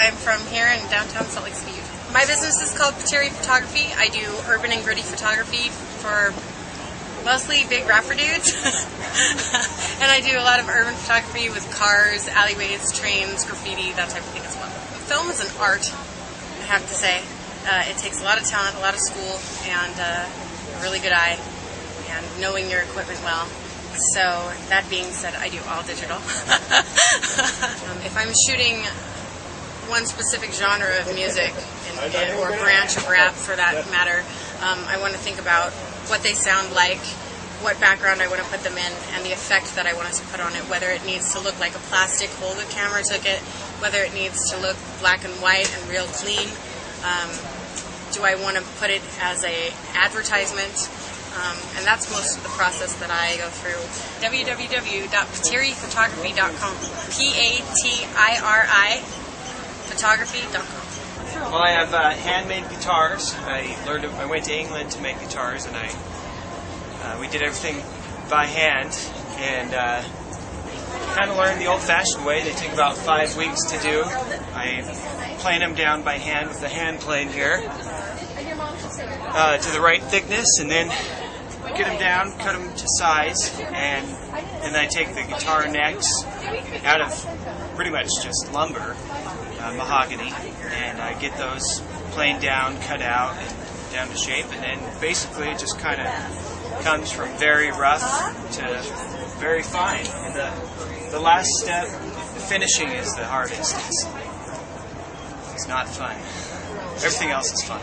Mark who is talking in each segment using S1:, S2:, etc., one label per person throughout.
S1: I'm from here in downtown Salt Lake City, Utah. My business is called B.Patiri Photography. I do urban and gritty photography for mostly big rapper dudes. And I do a lot of urban photography with cars, alleyways, trains, graffiti, that type of thing as well. Film is an art, I have to say. It takes a lot of talent, a lot of school, and a really good eye, and knowing your equipment well. So, that being said, I do all digital. If I'm shooting one specific genre of music, or branch of rap for that matter, I want to think about what they sound like, what background I want to put them in, and the effect that I want to put on it, whether it needs to look like a plastic hole the camera took it, whether it needs to look black and white and real clean. Do I want to put it as a advertisement? And that's most of the process that I go through. www.patiriphotography.com. P-A-T-I-R-I photography.com.
S2: Well, I have handmade guitars. I went to England to make guitars, and we did everything by hand, and kind of learned the old-fashioned way. They take about 5 weeks to do. I plane them down by hand with the hand plane here to the right thickness, and then get them down, cut them to size, and then I take the guitar necks out of pretty much just lumber, mahogany, and I get those planed down, cut out, and down to shape, and then basically it just kind of comes from very rough to very fine. And the last step, the finishing, is the hardest. It's not fun. Everything else is fun.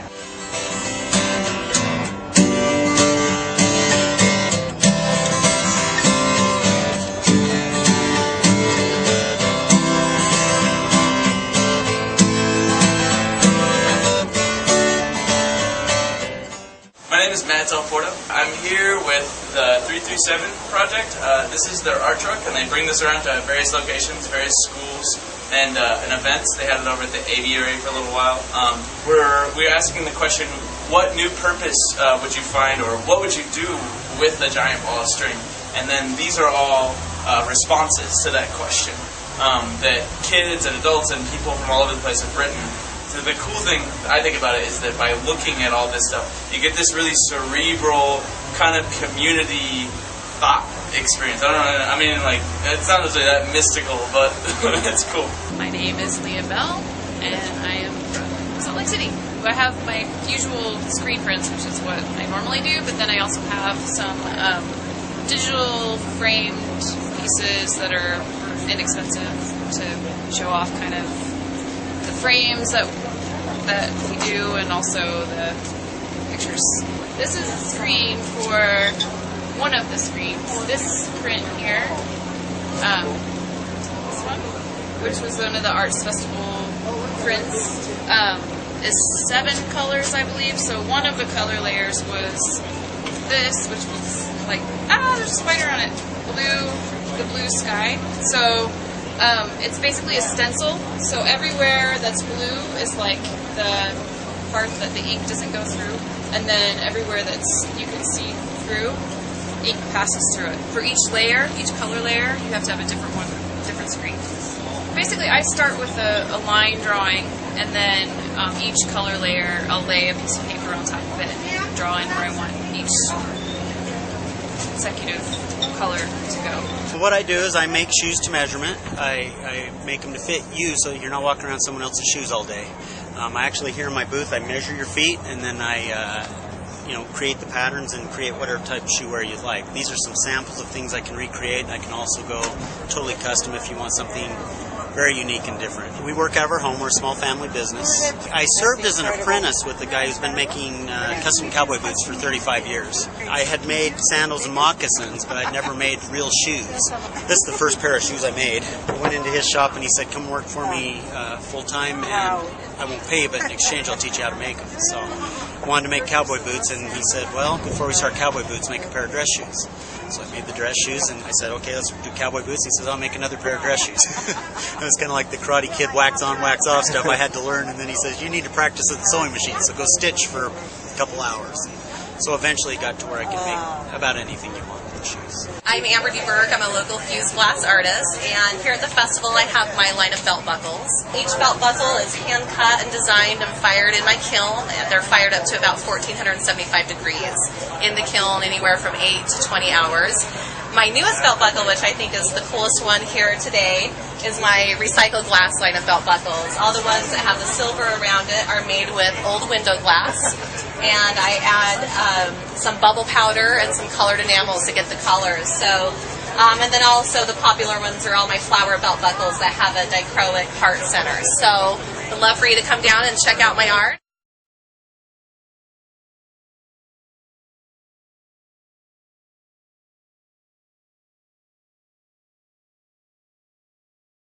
S3: My name is Matt Porto. I'm here with the 337 project. This is their art truck, and they bring this around to various locations, various schools, and events. They had it over at the aviary for a little while. We're asking the question, what new purpose would you find, or what would you do with the giant ball of string? And then these are all responses to that question that kids and adults and people from all over the place have written. So the cool thing I think about it is that by looking at all this stuff, you get this really cerebral kind of community thought experience. I don't know, I mean, like, it's not necessarily that mystical, but it's cool.
S4: My name is Leah Bell, and I am from Salt Lake City. I have my usual screen prints, which is what I normally do, but then I also have some digital framed pieces that are inexpensive to show off kind of the frames that we do, and also the pictures. This is a screen for one of the screens. This print here, this one, which was one of the Arts Festival prints, is 7 colors, I believe. So one of the color layers was this, which was like, there's a spider on it, the blue sky. So it's basically a stencil, so everywhere that's blue is like the part that the ink doesn't go through, and then everywhere that's you can see through, ink passes through it. For each layer, each color layer, you have to have a different one, different screen. Basically, I start with a line drawing, and then each color layer, I'll lay a piece of paper on top of it and draw in where I want each consecutive color to go.
S5: So what I do is I make shoes to measurement. I make them to fit you, so you're not walking around someone else's shoes all day. I actually, here in my booth, I measure your feet, and then I create the patterns and create whatever type of shoe wear you'd like. These are some samples of things I can recreate. I can also go totally custom if you want something very unique and different. We work out of our home. We're a small family business. I served as an apprentice with a guy who's been making custom cowboy boots for 35 years. I had made sandals and moccasins, but I'd never made real shoes. This is the first pair of shoes I made. I went into his shop and he said, come work for me full-time, and I won't pay you, but in exchange I'll teach you how to make them. So I wanted to make cowboy boots, and he said, well, before we start cowboy boots, make a pair of dress shoes. So I made the dress shoes, and I said, okay, let's do cowboy boots. He says, I'll make another pair of dress shoes. It was kind of like the Karate Kid wax on, wax off stuff I had to learn. And then he says, you need to practice at the sewing machine, so go stitch for a couple hours. So eventually it got to where I could make about anything you want. good shoes.
S6: I'm Amber DeBerg. I'm a local fused glass artist, and here at the festival I have my line of belt buckles. Each belt buckle is hand cut and designed and fired in my kiln, and they're fired up to about 1475 degrees in the kiln, anywhere from 8 to 20 hours. My newest belt buckle, which I think is the coolest one here today, is my recycled glass line of belt buckles. All the ones that have the silver around it are made with old window glass, and I add some bubble powder and some colored enamels to get the colors. So, and then also the popular ones are all my flower belt buckles that have a dichroic heart center. So, I'd love for you to come down and check out my art.